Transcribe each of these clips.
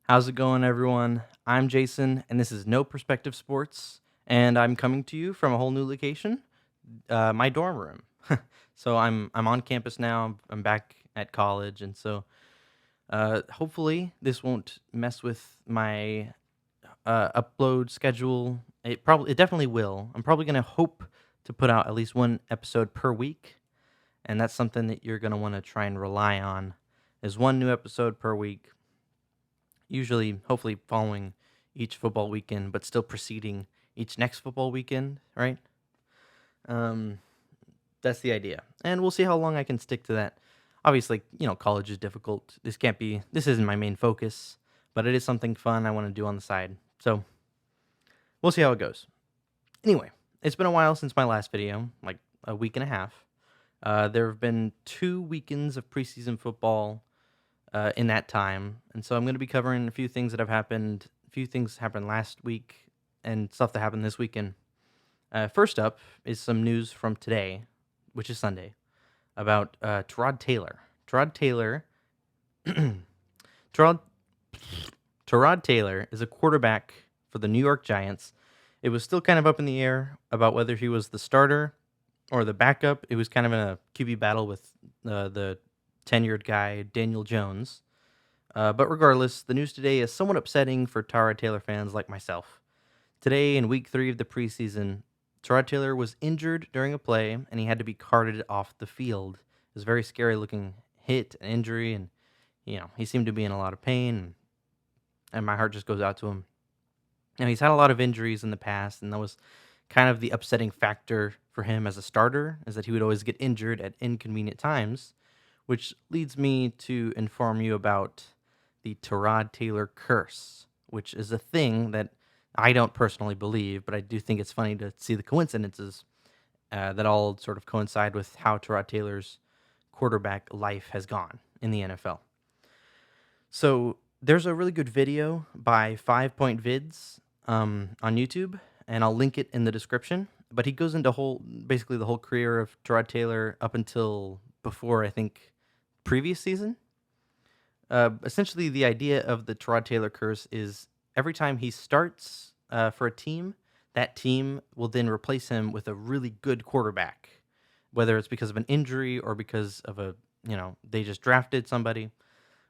How's it going, everyone? I'm Jason, and this is No Perspective Sports, and I'm coming to you from a whole new location, my dorm room. So I'm on campus now. I'm back at college, and so hopefully this won't mess with my upload schedule. It definitely will. I'm probably gonna hope to put out at least one episode per week, and that's something that you're gonna want to try and rely on. Is one new episode per week, usually hopefully following each football weekend, but still preceding each next football weekend, right? Um, that's the idea, and we'll see how long I can stick to that. Obviously, college is difficult. This isn't my main focus, but it is something fun I want to do on the side. So we'll see how it goes. Anyway, it's been a while since my last video, like a week and a half. There have been 2 weekends of preseason football in that time. And so I'm going to be covering a few things that have happened, a few things happened last week, and stuff that happened this weekend. First up is some news from today, which is Sunday, about Tyrod Taylor. Tyrod Taylor, Tyrod, Tyrod Taylor is a quarterback for the New York Giants. It was still kind of up in the air about whether he was the starter or the backup. It was kind of in a QB battle with the tenured guy, Daniel Jones. But regardless, the news today is somewhat upsetting for Tyrod Taylor fans like myself. Today, in week 3 of the preseason, Tyrod Taylor was injured during a play, and he had to be carted off the field. It was a very scary looking hit, an injury, and he seemed to be in a lot of pain, and my heart just goes out to him. Now, he's had a lot of injuries in the past, and that was kind of the upsetting factor for him as a starter, is that he would always get injured at inconvenient times, which leads me to inform you about the Tyrod Taylor curse, which is a thing that I don't personally believe, but I do think it's funny to see the coincidences that all sort of coincide with how Tyrod Taylor's quarterback life has gone in the NFL. So there's a really good video by 5 Point Vids on YouTube, and I'll link it in the description. But he goes into basically the whole career of Tyrod Taylor up until before, I think, previous season. Essentially, the idea of the Tyrod Taylor curse is every time he starts for a team, that team will then replace him with a really good quarterback, whether it's because of an injury or because of they just drafted somebody.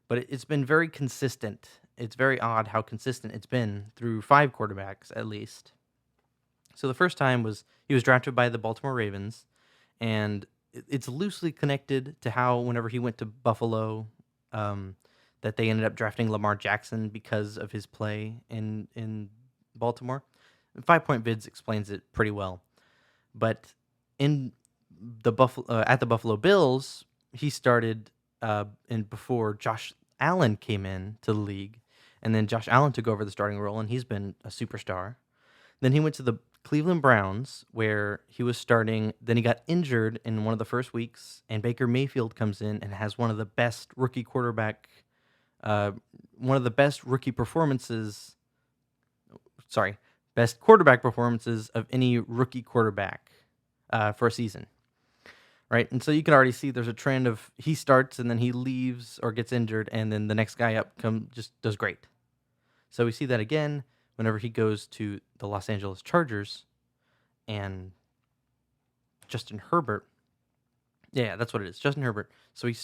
But it's been very consistent. It's very odd how consistent it's been through 5 quarterbacks at least. So the first time was he was drafted by the Baltimore Ravens, and it's loosely connected to how whenever he went to Buffalo, that they ended up drafting Lamar Jackson because of his play in Baltimore. 5 Point Vids explains it pretty well, but in the at the Buffalo Bills, he started and before Josh Allen came in to the league, and then Josh Allen took over the starting role, and he's been a superstar. Then he went to the Cleveland Browns, where he was starting. Then he got injured in one of the first weeks, and Baker Mayfield comes in and has one of the best rookie performances. Sorry, best quarterback performances of any rookie quarterback for a season. Right, and so you can already see there's a trend of he starts and then he leaves or gets injured, and then the next guy up just does great. So we see that again whenever he goes to the Los Angeles Chargers, and Justin Herbert. Yeah, that's what it is, Justin Herbert. So he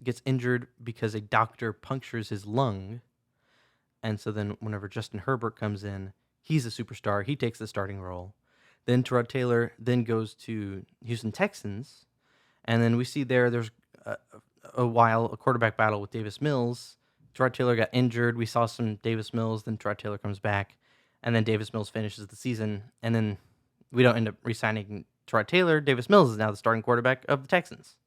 gets injured because a doctor punctures his lung, and so then whenever Justin Herbert comes in, he's a superstar. He takes the starting role. Then Tyrod Taylor then goes to Houston Texans, and then we see there's a quarterback battle with Davis Mills. Tyrod Taylor got injured. We saw some Davis Mills. Then Tyrod Taylor comes back, and then Davis Mills finishes the season. And then we don't end up re-signing Tyrod Taylor. Davis Mills is now the starting quarterback of the Texans.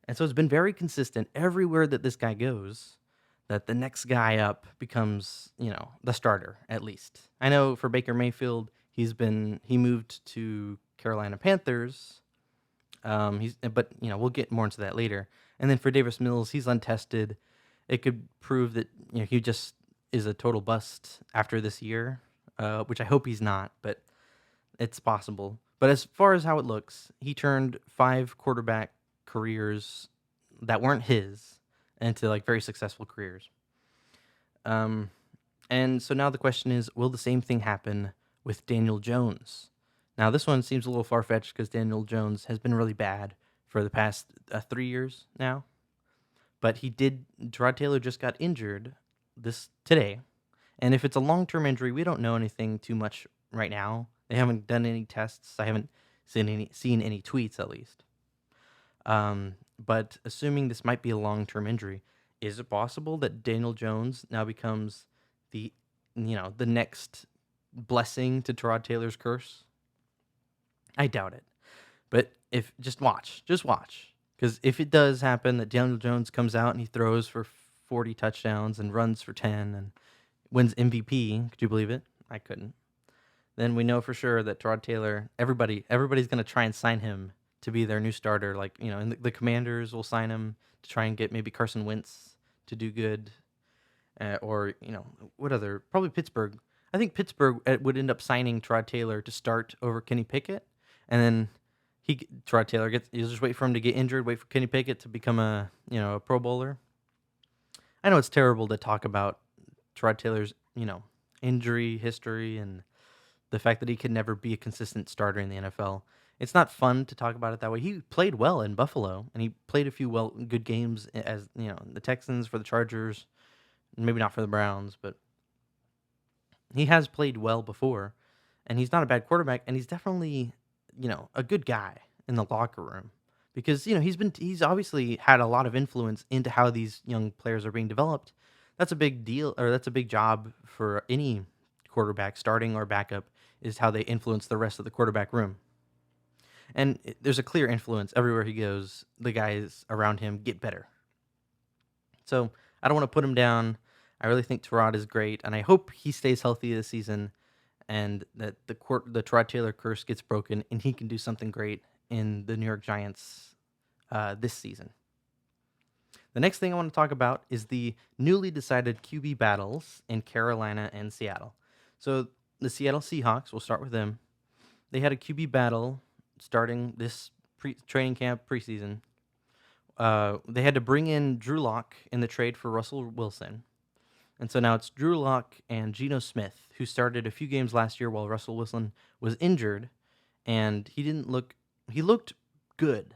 And so it's been very consistent everywhere that this guy goes, that the next guy up becomes, the starter, at least. I know for Baker Mayfield, he moved to Carolina Panthers. But we'll get more into that later. And then for Davis Mills, he's untested. It could prove that he just is a total bust after this year, which I hope he's not, but it's possible. But as far as how it looks, he turned 5 quarterback careers that weren't his into very successful careers. Um, and so now the question is, will the same thing happen with Daniel Jones? Now, this one seems a little far fetched because Daniel Jones has been really bad for the past 3 years now. But Tyrod Taylor just got injured this today. And if it's a long term injury, we don't know anything too much right now. They haven't done any tests. I haven't seen any tweets at least. But assuming this might be a long term injury, is it possible that Daniel Jones now becomes the the next blessing to Tyrod Taylor's curse? I doubt it. But if just watch, because if it does happen that Daniel Jones comes out and he throws for 40 touchdowns and runs for 10 and wins MVP, could you believe it? I couldn't. Then we know for sure that Tyrod Taylor, everybody's going to try and sign him to be their new starter. Like, and the Commanders will sign him to try and get maybe Carson Wentz to do good. Or, what other? Probably Pittsburgh. I think Pittsburgh would end up signing Tyrod Taylor to start over Kenny Pickett. And then Tyrod Taylor you just wait for him to get injured, wait for Kenny Pickett to become a Pro Bowler. I know it's terrible to talk about Tyrod Taylor's, injury history and the fact that he could never be a consistent starter in the NFL. It's not fun to talk about it that way. He played well in Buffalo, and he played a few good games as the Texans, for the Chargers, maybe not for the Browns, but he has played well before, and he's not a bad quarterback, and he's definitely a good guy in the locker room because he's obviously had a lot of influence into how these young players are being developed. That's a big deal, or that's a big job for any quarterback, starting or backup, is how they influence the rest of the quarterback room. And there's a clear influence everywhere he goes. The guys around him get better. So I don't want to put him down. I really think Tyrod is great, and I hope he stays healthy this season, and that the Tyrod Taylor curse gets broken, and he can do something great in the New York Giants this season. The next thing I want to talk about is the newly decided QB battles in Carolina and Seattle. So the Seattle Seahawks, we'll start with them. They had a QB battle starting this training camp preseason. They had to bring in Drew Lock in the trade for Russell Wilson. And so now it's Drew Lock and Geno Smith, who started a few games last year while Russell Wilson was injured. And he looked good,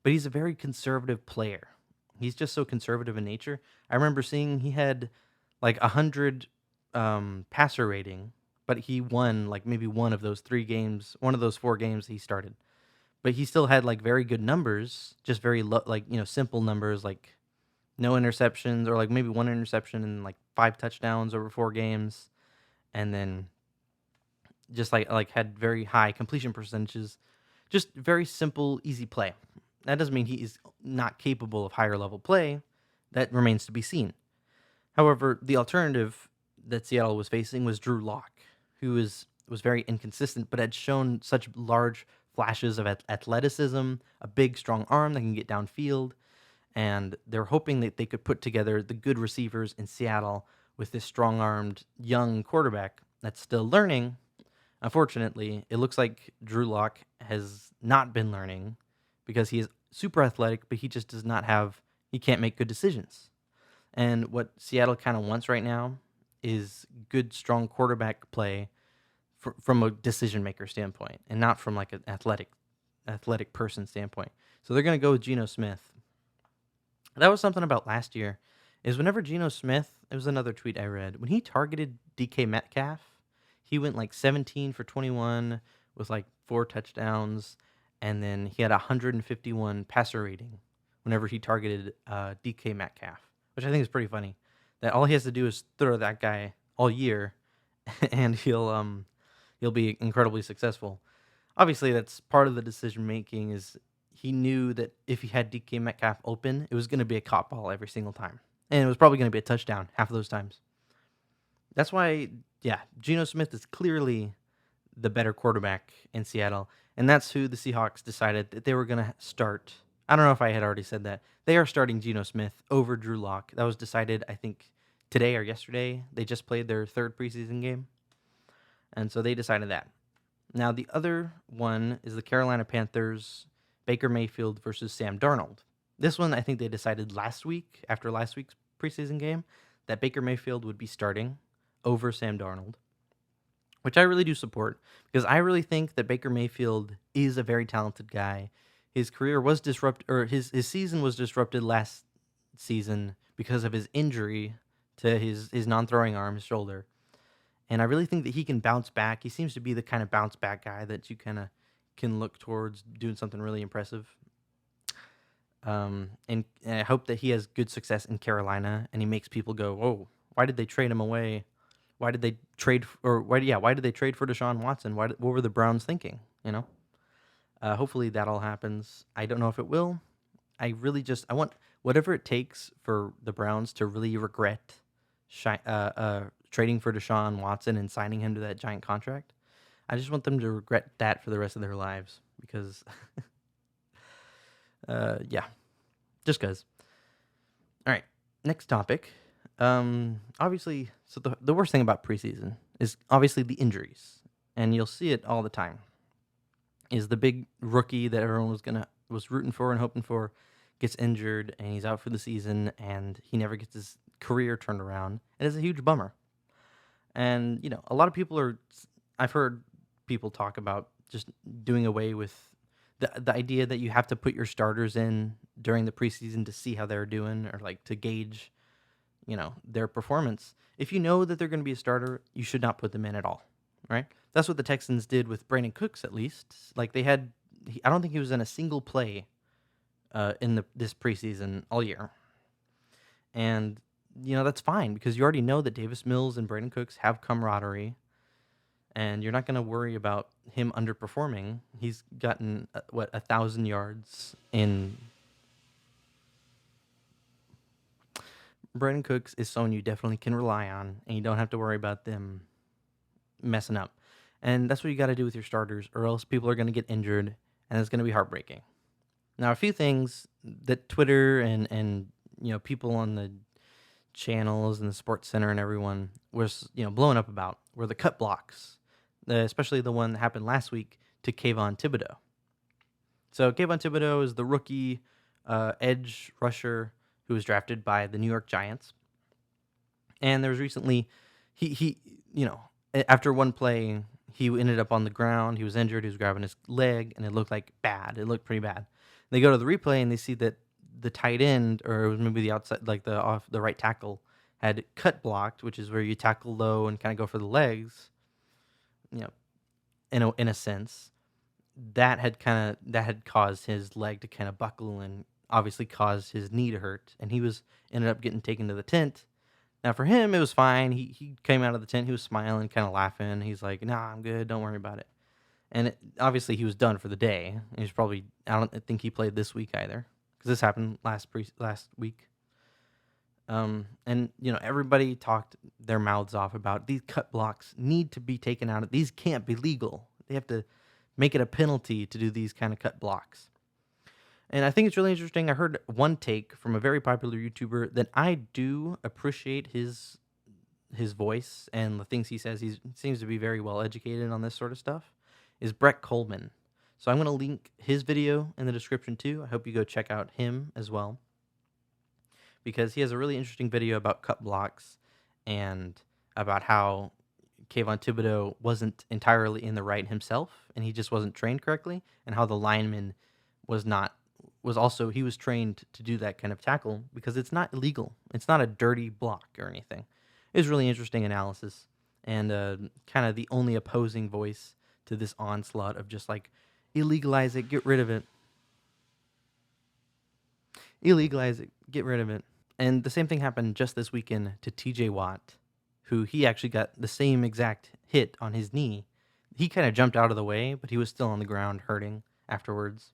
but he's a very conservative player. He's just so conservative in nature. I remember seeing he had like 100 passer rating, but he won like maybe one of those 4 games he started. But he still had like very good numbers, just very simple numbers, like no interceptions, or like maybe one interception and like 5 touchdowns over 4 games, and then just like had very high completion percentages. Just very simple, easy play. That doesn't mean he is not capable of higher level play. That remains to be seen. However, the alternative that Seattle was facing was Drew Lock, who was very inconsistent, but had shown such large flashes of athleticism, a big, strong arm that can get downfield, and they're hoping that they could put together the good receivers in Seattle with this strong-armed young quarterback that's still learning. Unfortunately, it looks like Drew Lock has not been learning because he is super athletic, but he just he can't make good decisions. And what Seattle kind of wants right now is good, strong quarterback play from a decision maker standpoint, and not from like an athletic person standpoint. So they're going to go with Geno Smith. That was something about last year, is whenever Geno Smith, it was another tweet I read, when he targeted DK Metcalf, he went like 17 for 21 with like 4 touchdowns, and then he had 151 passer rating whenever he targeted DK Metcalf, which I think is pretty funny. That all he has to do is throw that guy all year, and he'll be incredibly successful. Obviously, that's part of the decision making. Is he knew that if he had DK Metcalf open, it was going to be a caught ball every single time, and it was probably going to be a touchdown half of those times. That's why, Geno Smith is clearly the better quarterback in Seattle, and that's who the Seahawks decided that they were going to start. I don't know if I had already said that. They are starting Geno Smith over Drew Lock. That was decided, I think, today or yesterday. They just played their 3rd preseason game, and so they decided that. Now, the other one is the Carolina Panthers, Baker Mayfield versus Sam Darnold. This one, I think they decided last week, after last week's preseason game. that Baker Mayfield would be starting over Sam Darnold, which I really do support because I really think that Baker Mayfield is a very talented guy. His career was disrupted, or his season was disrupted last season because of his injury to his non-throwing arm, his shoulder. And I really think that he can bounce back. He seems to be the kind of bounce back guy that you kind of can look towards doing something really impressive. And I hope that he has good success in Carolina, and he makes people go, "Whoa, why did they trade him away? Why did they trade or why? Yeah, why did they trade for Deshaun Watson? What were the Browns thinking? You know." Hopefully that all happens. I don't know if it will. I want whatever it takes for the Browns to really regret trading for Deshaun Watson and signing him to that giant contract. I just want them to regret that for the rest of their lives because, yeah, just because. All right, next topic. Obviously, so the worst thing about preseason is obviously the injuries, and you'll see it all the time. Is the big rookie that everyone was rooting for and hoping for gets injured and he's out for the season and he never gets his career turned around. It is a huge bummer. And a lot of people I've heard people talk about just doing away with the idea that you have to put your starters in during the preseason to see how they're doing or like to gauge, their performance. If you know that they're going to be a starter, you should not put them in at all, right? That's what the Texans did with Brandon Cooks, at least. Like I don't think he was in a single play in this preseason all year, and that's fine because you already know that Davis Mills and Brandon Cooks have camaraderie, and you're not going to worry about him underperforming. He's gotten 1,000 yards in. Brandon Cooks is someone you definitely can rely on, and you don't have to worry about them messing up. And that's what you got to do with your starters, or else people are going to get injured, and it's going to be heartbreaking. Now, a few things that Twitter and people on the channels and the Sports Center and everyone was blowing up about were the cut blocks, especially the one that happened last week to Kayvon Thibodeau. So Kayvon Thibodeau is the rookie edge rusher who was drafted by the New York Giants, and there was recently he after one play he ended up on the ground. He was injured. He was grabbing his leg, and it looked like bad. It looked pretty bad. They go to the replay and they see that the tight end, or it was maybe the outside, like the right tackle, had cut blocked, which is where you tackle low and kind of go for the legs. In a sense, that had caused his leg to kind of buckle and obviously caused his knee to hurt, and he ended up getting taken to the tent. Now for him, it was fine. He came out of the tent. He was smiling, kind of laughing. He's like, "Nah, I'm good. Don't worry about it." And obviously, he was done for the day. He's probably. I don't think he played this week either, because this happened last week. And everybody talked their mouths off about these cut blocks need to be taken out. These can't be legal. They have to make it a penalty to do these kind of cut blocks. And I think it's really interesting. I heard one take from a very popular YouTuber that I do appreciate his voice and the things he says. He seems to be very well educated on this sort of stuff. Is Brett Coleman. So I'm going to link his video in the description too. I hope you go check out him as well, because he has a really interesting video about cut blocks and about how Kayvon Thibodeau wasn't entirely in the right himself, and he just wasn't trained correctly, and how the lineman he was trained to do that kind of tackle because it's not illegal. It's not a dirty block or anything. It was really interesting analysis, and kind of the only opposing voice to this onslaught of just like, illegalize it, get rid of it. Illegalize it, get rid of it. And the same thing happened just this weekend to TJ Watt, who he actually got the same exact hit on his knee. He kind of jumped out of the way, but he was still on the ground hurting afterwards.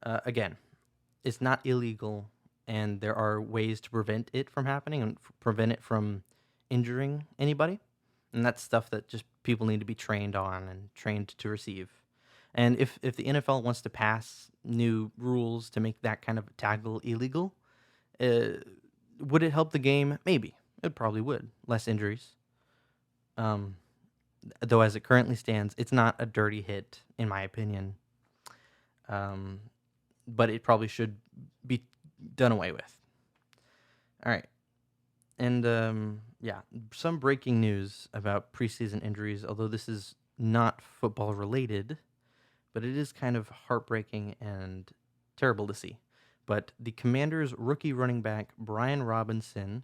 Again, it's not illegal, and there are ways to prevent it from happening and prevent it from injuring anybody. And that's stuff that just people need to be trained on and trained to receive. And if the NFL wants to pass new rules to make that kind of tackle illegal, would it help the game? Maybe. It probably would. Less injuries. Though as it currently stands, it's not a dirty hit, in my opinion. But it probably should be done away with. All right. And yeah, some breaking news about preseason injuries, although this is not football related, but it is kind of heartbreaking and terrible to see. But the Commanders' rookie running back, Brian Robinson,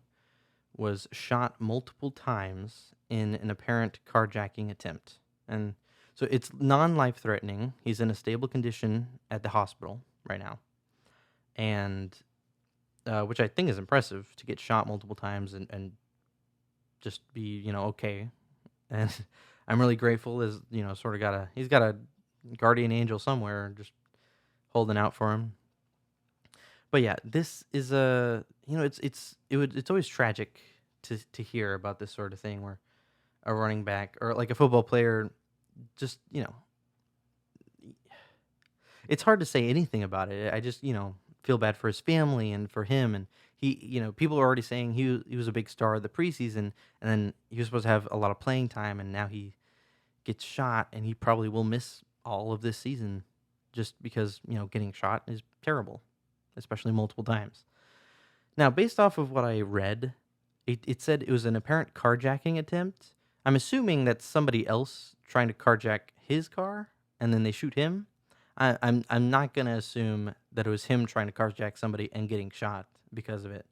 was shot multiple times in an apparent carjacking attempt. And so it's non life threatening. He's in a stable condition at the hospital right now. And which I think is impressive to get shot multiple times and just be, okay. And I'm really grateful as, sort of he's got a guardian angel somewhere just holding out for him. But yeah, this is it's always tragic to hear about this sort of thing where a running back or like a football player just, it's hard to say anything about it. I just, feel bad for his family and for him. And he, people are already saying he was a big star of the preseason, and then he was supposed to have a lot of playing time, and now he gets shot, and he probably will miss all of this season just because, getting shot is terrible, especially multiple times. Now, based off of what I read, it said it was an apparent carjacking attempt. I'm assuming that's somebody else trying to carjack his car, and then they shoot him. I'm not gonna assume that it was him trying to carjack somebody and getting shot because of it,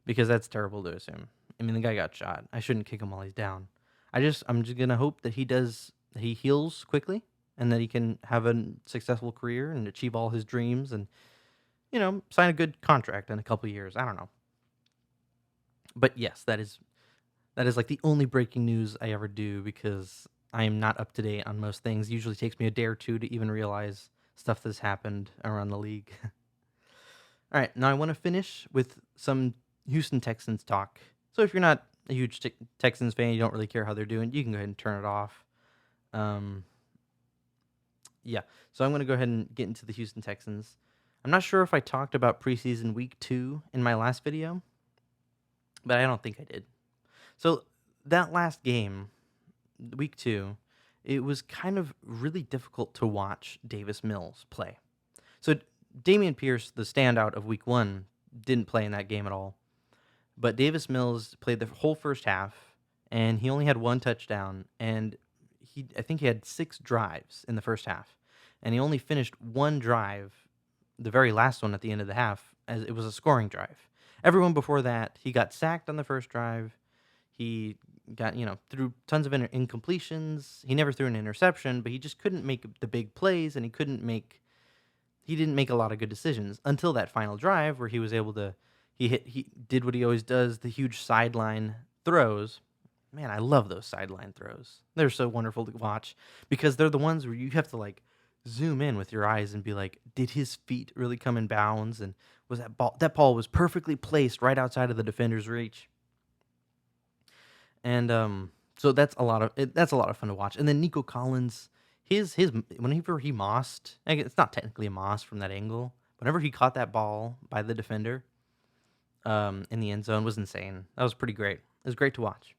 because that's terrible to assume. I mean, the guy got shot. I shouldn't kick him while he's down. I'm just gonna hope that he heals quickly and that he can have a successful career and achieve all his dreams and sign a good contract in a couple years. I don't know, but yes, that is like the only breaking news I ever do because I am not up to date on most things. Usually takes me a day or two to even realize stuff that's happened around the league. All right, now I want to finish with some Houston Texans talk. So if you're not a huge Texans fan, you don't really care how they're doing, you can go ahead and turn it off. Um, yeah, so I'm going to go ahead and get into the Houston Texans. I'm not sure if I talked about preseason week 2 in my last video, but I don't think I did. So that last game, week 2, it was kind of really difficult to watch Davis Mills play. So Damian Pierce, the standout of week 1, didn't play in that game at all. But Davis Mills played the whole first half, and he only had 1 touchdown, and I think he had 6 drives in the first half. And he only finished 1 drive, the very last one at the end of the half, as it was a scoring drive. Everyone before that, he got sacked on the first drive. He got, threw tons of incompletions. He never threw an interception, but he just couldn't make the big plays, and he didn't make a lot of good decisions until that final drive where he was able to, he did what he always does, the huge sideline throws. Man, I love those sideline throws. They're so wonderful to watch because they're the ones where you have to like zoom in with your eyes and be like, did his feet really come in bounds? And was that ball was perfectly placed right outside of the defender's reach. And so that's a lot of fun to watch. And then Nico Collins, his whenever he mossed, it's not technically a moss from that angle. Whenever he caught that ball by the defender, in the end zone was insane. That was pretty great. It was great to watch.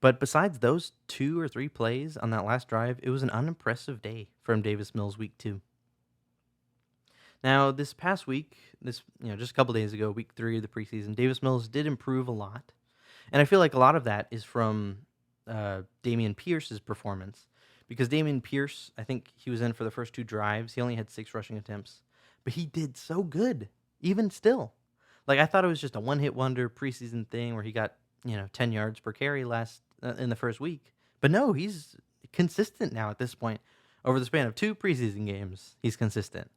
But besides those 2 or 3 plays on that last drive, it was an unimpressive day from Davis Mills week 2. Now, this past week, just a couple days ago, week 3 of the preseason, Davis Mills did improve a lot. And I feel like a lot of that is from Dameon Pierce's performance. Because Dameon Pierce, I think he was in for the first 2 drives. He only had 6 rushing attempts. But he did so good, even still. Like, I thought it was just a one-hit wonder preseason thing where he got, 10 yards per carry in the first week. But no, he's consistent now at this point. Over the span of 2 preseason games, he's consistent.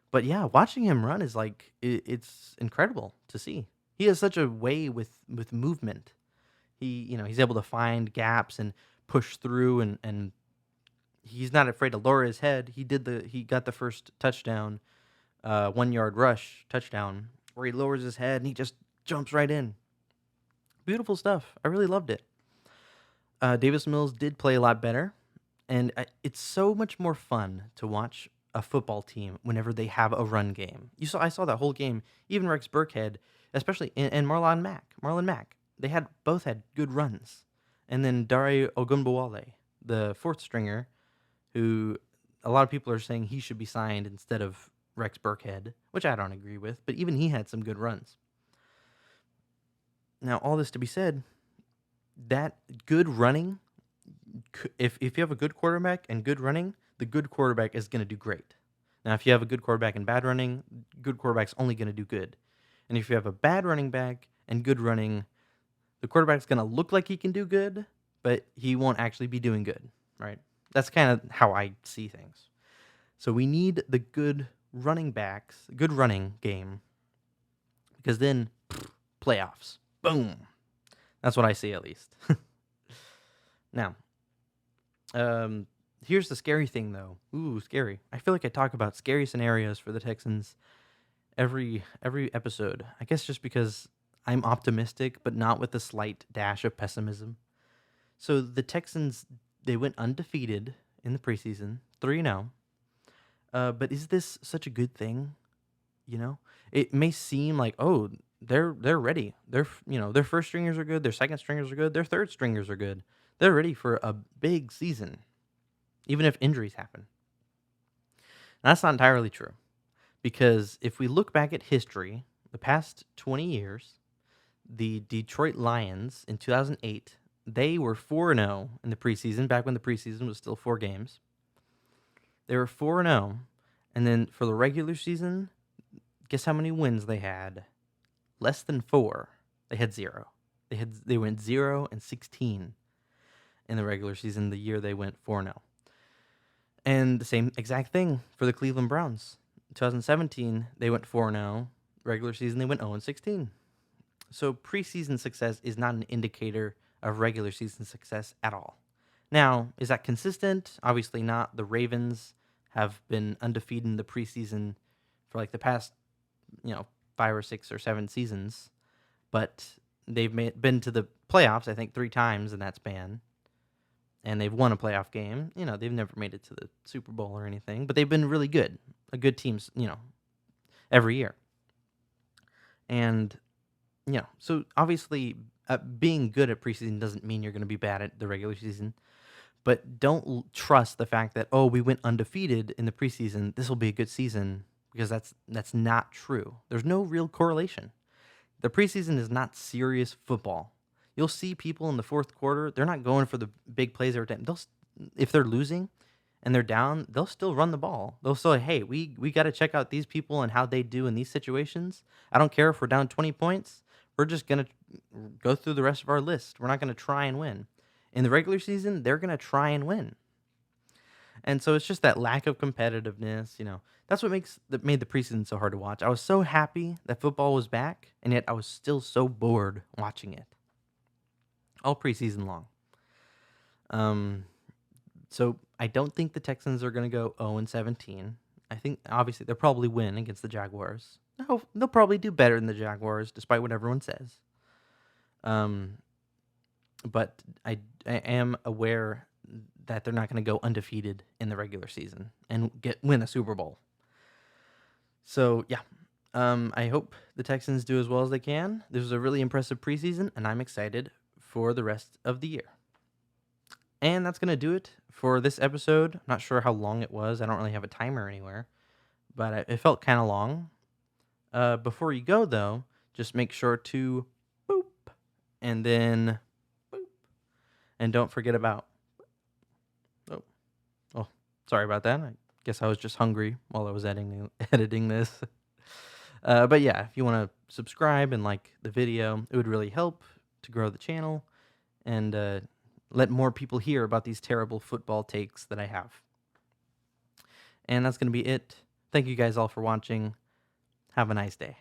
But yeah, watching him run is like, it's incredible to see. He has such a way with movement. He's able to find gaps and push through and he's not afraid to lower his head. He got the first touchdown, 1-yard rush touchdown where he lowers his head and he just jumps right in. Beautiful stuff. I really loved it. Davis Mills did play a lot better, and it's so much more fun to watch a football team whenever they have a run game. I saw that whole game. Even Rex Burkhead, especially, and Marlon Mack. They both had good runs, and then Dare Ogunbowale, the 4th stringer, who a lot of people are saying he should be signed instead of Rex Burkhead, which I don't agree with. But even he had some good runs. Now, all this to be said, that good running, if you have a good quarterback and good running, the good quarterback is going to do great. Now, if you have a good quarterback and bad running, good quarterback's only going to do good. And if you have a bad running back and good running, the quarterback's going to look like he can do good, but he won't actually be doing good, right? That's kind of how I see things. So we need the good running backs, good running game, because then playoffs. Boom. That's what I see, at least. Now, here's the scary thing, though. Ooh, scary. I feel like I talk about scary scenarios for the Texans every episode. I guess just because I'm optimistic, but not with a slight dash of pessimism. So the Texans, they went undefeated in the preseason, 3-0. But is this such a good thing? You know, it may seem like, oh, they're ready. Their first stringers are good. Their second stringers are good. Their third stringers are good. They're ready for a big season, even if injuries happen. That's not entirely true, because if we look back at history, the past 20 years, the Detroit Lions in 2008, they were 4-0 in the preseason, back when the preseason was still 4 games. They were 4-0, and then for the regular season, guess how many wins they had? Less than 4. They had 0. They went 0-16 in the regular season the year they went 4-0. And the same exact thing for the Cleveland Browns. In 2017, they went 4-0. Regular season, they went 0-16. So preseason success is not an indicator of regular season success at all. Now, is that consistent? Obviously not. The Ravens have been undefeated in the preseason for like the past, 5 or 6 or 7 seasons, but they've been to the playoffs, I think, 3 times in that span, and they've won a playoff game. They've never made it to the Super Bowl or anything, but they've been really good, a good team, every year. And, so obviously being good at preseason doesn't mean you're going to be bad at the regular season, but don't trust the fact that, oh, we went undefeated in the preseason, this will be a good season, because that's not true. There's no real correlation. The preseason is not serious football. You'll see people in the fourth quarter, they're not going for the big plays every time. If they're losing and they're down, they'll still run the ball. They'll say, hey, we got to check out these people and how they do in these situations. I don't care if we're down 20 points. We're just going to go through the rest of our list. We're not going to try and win. In the regular season, they're going to try and win. And so it's just that lack of competitiveness, That's what made the preseason so hard to watch. I was so happy that football was back, and yet I was still so bored watching it. All preseason long. So I don't think the Texans are going to go 0-17. I think, obviously, they'll probably win against the Jaguars. They'll probably do better than the Jaguars, despite what everyone says. But I am aware that they're not going to go undefeated in the regular season and win a Super Bowl. So, yeah, I hope the Texans do as well as they can. This was a really impressive preseason, and I'm excited for the rest of the year. And that's going to do it for this episode. I'm not sure how long it was. I don't really have a timer anywhere, but it felt kind of long. Before you go, though, just make sure to boop, and then boop, and don't forget about... Oh, sorry about that. I guess I was just hungry while I was editing this. But yeah, if you want to subscribe and like the video, it would really help to grow the channel and let more people hear about these terrible football takes that I have. And that's going to be it. Thank you guys all for watching. Have a nice day.